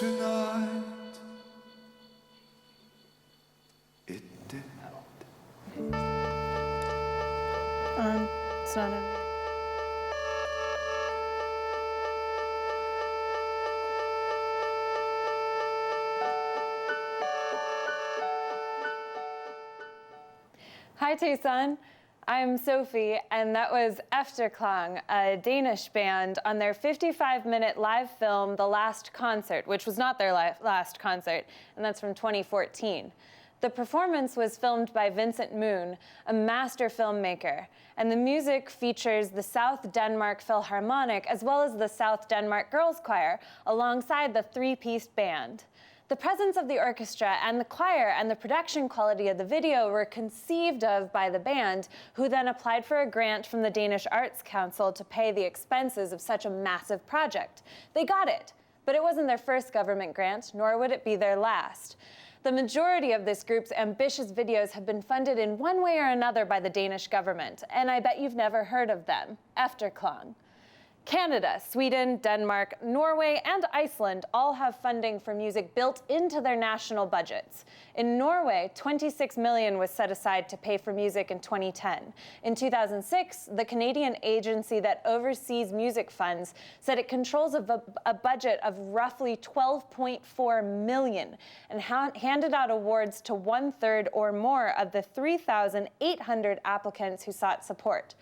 tonight. It did. It's not in. Hi, Tucson. I'm Sophie, and that was Efterklang, a Danish band, on their 55-minute live film, The Last Concert, which was not their last concert, and that's from 2014. The performance was filmed by Vincent Moon, a master filmmaker, and the music features the South Denmark Philharmonic as well as the South Denmark Girls Choir, alongside the three-piece band. The presence of the orchestra and the choir and the production quality of the video were conceived of by the band, who then applied for a grant from the Danish Arts Council to pay the expenses of such a massive project. They got it, but it wasn't their first government grant, nor would it be their last. The majority of this group's ambitious videos have been funded in one way or another by the Danish government, and I bet you've never heard of them, Efterklang. Canada, Sweden, Denmark, Norway, and Iceland all have funding for music built into their national budgets. In Norway, 26 million was set aside to pay for music in 2010. In 2006, the Canadian agency that oversees music funds said it controls a budget of roughly 12.4 million and handed out awards to 1/3 or more of the 3,800 applicants who sought support.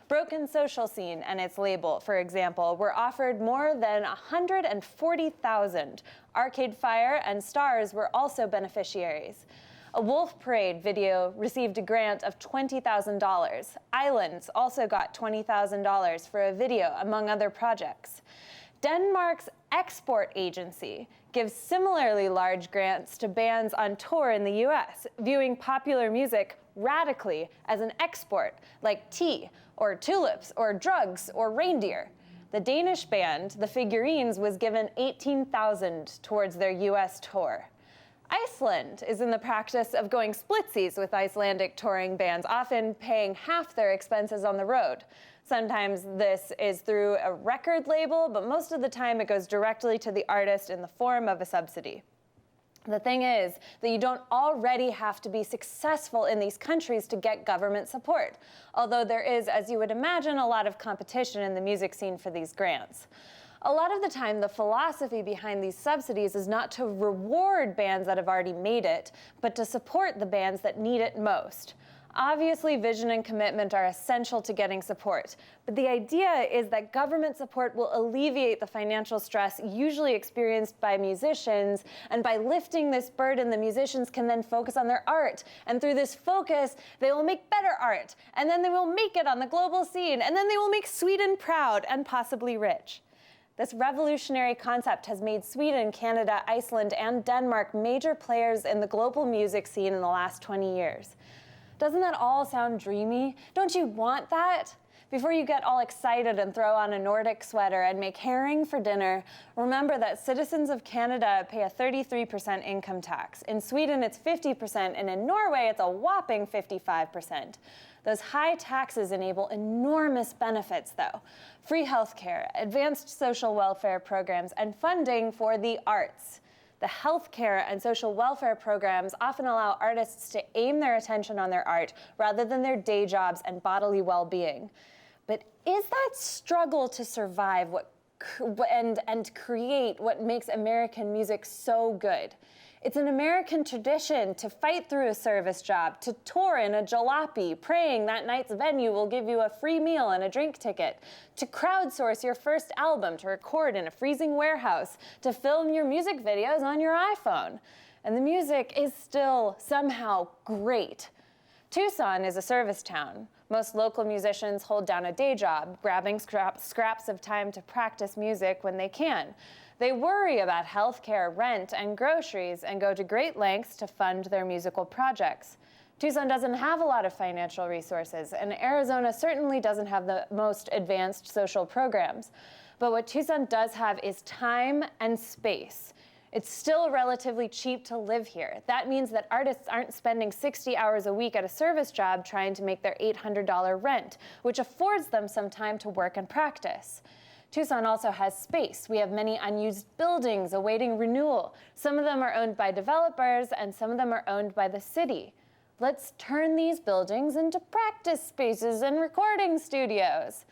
Broken Social Scene and its label, for example, were offered more than 140,000. Arcade Fire and Stars were also beneficiaries. A Wolf Parade video received a grant of $20,000. Islands also got $20,000 for a video, among other projects. Denmark's export agency gives similarly large grants to bands on tour in the US, viewing popular music radically as an export, like tea, or tulips, or drugs, or reindeer. The Danish band, The Figurines, was given $18,000 towards their US tour. Iceland is in the practice of going splitsies with Icelandic touring bands, often paying half their expenses on the road. Sometimes this is through a record label, but most of the time it goes directly to the artist in the form of a subsidy. The thing is that you don't already have to be successful in these countries to get government support, although there is, as you would imagine, a lot of competition in the music scene for these grants. A lot of the time, the philosophy behind these subsidies is not to reward bands that have already made it, but to support the bands that need it most. Obviously, vision and commitment are essential to getting support, but the idea is that government support will alleviate the financial stress usually experienced by musicians, and by lifting this burden, the musicians can then focus on their art, and through this focus, they will make better art, and then they will make it on the global scene, and then they will make Sweden proud and possibly rich. This revolutionary concept has made Sweden, Canada, Iceland, and Denmark major players in the global music scene in the last 20 years. Doesn't that all sound dreamy? Don't you want that? Before you get all excited and throw on a Nordic sweater and make herring for dinner, remember that citizens of Canada pay a 33% income tax. In Sweden, it's 50%, and in Norway, it's a whopping 55%. Those high taxes enable enormous benefits, though. Free healthcare, advanced social welfare programs, and funding for the arts. The healthcare and social welfare programs often allow artists to aim their attention on their art rather than their day jobs and bodily well-being. But is that struggle to survive and create what makes American music so good? It's an American tradition to fight through a service job, to tour in a jalopy, praying that night's venue will give you a free meal and a drink ticket, to crowdsource your first album, to record in a freezing warehouse, to film your music videos on your iPhone. And the music is still somehow great. Tucson is a service town. Most local musicians hold down a day job, grabbing scraps of time to practice music when they can. They worry about healthcare, rent, and groceries, and go to great lengths to fund their musical projects. Tucson doesn't have a lot of financial resources, and Arizona certainly doesn't have the most advanced social programs. But what Tucson does have is time and space. It's still relatively cheap to live here. That means that artists aren't spending 60 hours a week at a service job trying to make their $800 rent, which affords them some time to work and practice. Tucson also has space. We have many unused buildings awaiting renewal. Some of them are owned by developers and some of them are owned by the city. Let's turn these buildings into practice spaces and recording studios.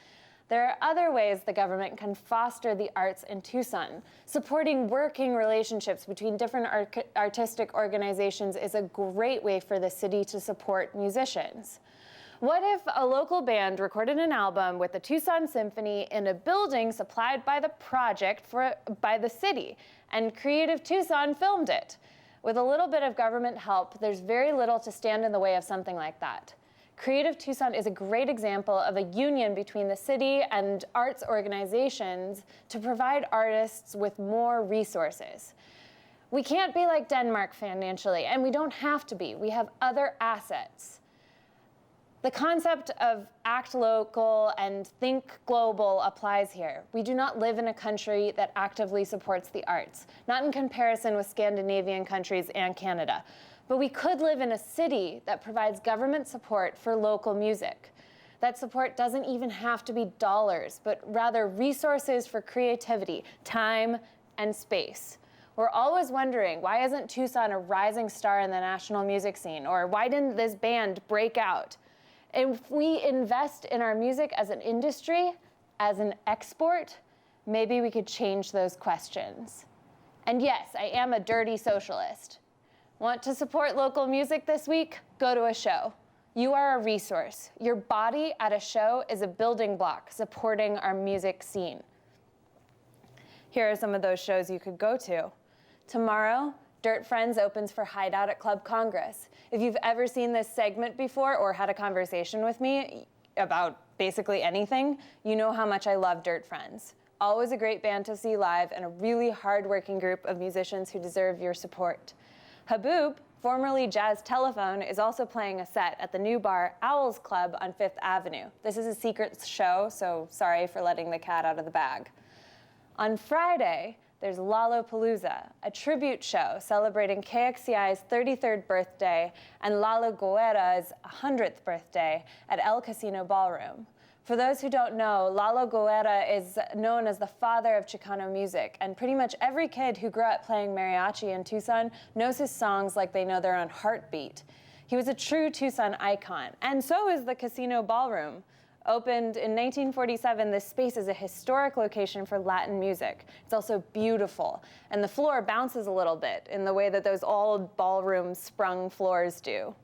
There are other ways the government can foster the arts in Tucson. Supporting working relationships between different artistic organizations is a great way for the city to support musicians. What if a local band recorded an album with the Tucson Symphony in a building supplied by the project by the city, and Creative Tucson filmed it? With a little bit of government help, there's very little to stand in the way of something like that. Creative Tucson is a great example of a union between the city and arts organizations to provide artists with more resources. We can't be like Denmark financially, and we don't have to be. We have other assets. The concept of act local and think global applies here. We do not live in a country that actively supports the arts, not in comparison with Scandinavian countries and Canada. But we could live in a city that provides government support for local music. That support doesn't even have to be dollars, but rather resources for creativity, time, and space. We're always wondering, why isn't Tucson a rising star in the national music scene? Or why didn't this band break out? If we invest in our music as an industry, as an export, maybe we could change those questions. And yes, I am a dirty socialist. Want to support local music this week? Go to a show. You are a resource. Your body at a show is a building block supporting our music scene. Here are some of those shows you could go to. Tomorrow, Dirt Friends opens for Hideout at Club Congress. If you've ever seen this segment before or had a conversation with me about basically anything, you know how much I love Dirt Friends. Always a great band to see live and a really hard-working group of musicians who deserve your support. Haboob, formerly Jazz Telephone, is also playing a set at the new bar Owls Club on 5th Avenue. This is a secret show, so sorry for letting the cat out of the bag. On Friday, there's Lollapalooza, a tribute show celebrating KXCI's 33rd birthday and Lalo Guerra's 100th birthday at El Casino Ballroom. For those who don't know, Lalo Guerra is known as the father of Chicano music, and pretty much every kid who grew up playing mariachi in Tucson knows his songs like they know their own heartbeat. He was a true Tucson icon, and so is the Casino Ballroom. Opened in 1947, this space is a historic location for Latin music. It's also beautiful, and the floor bounces a little bit in the way that those old ballroom sprung floors do.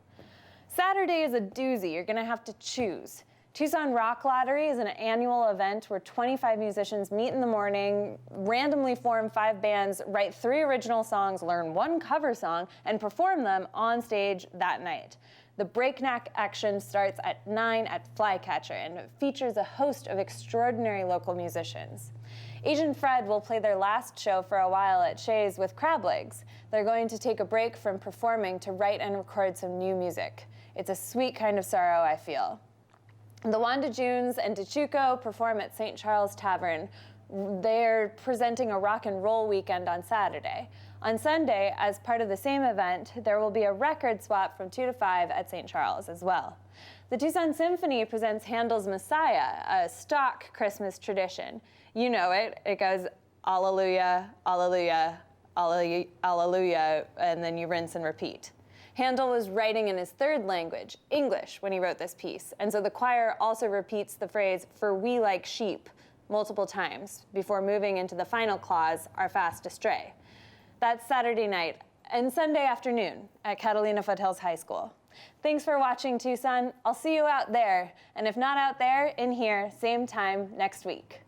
Saturday is a doozy. You're gonna have to choose. Tucson Rock Lottery is an annual event where 25 musicians meet in the morning, randomly form 5 bands, write 3 original songs, learn 1 cover song, and perform them on stage that night. The breakneck action starts at 9 at Flycatcher and features a host of extraordinary local musicians. Agent Fred will play their last show for a while at Shays with Crab Legs. They're going to take a break from performing to write and record some new music. It's a sweet kind of sorrow, I feel. The Wanda Junes and DeChuco perform at St. Charles Tavern. They're presenting a rock and roll weekend on Saturday. On Sunday, as part of the same event, there will be a record swap from 2 to 5 at St. Charles as well. The Tucson Symphony presents Handel's Messiah, a stock Christmas tradition. You know it. It goes Alleluia, Alleluia, Alleluia, Alleluia, and then you rinse and repeat. Handel was writing in his 3rd language, English, when he wrote this piece, and so the choir also repeats the phrase, "For we like sheep," multiple times before moving into the final clause, "are fast astray." That's Saturday night and Sunday afternoon at Catalina Foothills High School. Thanks for watching, Tucson. I'll see you out there, and if not out there, in here, same time next week.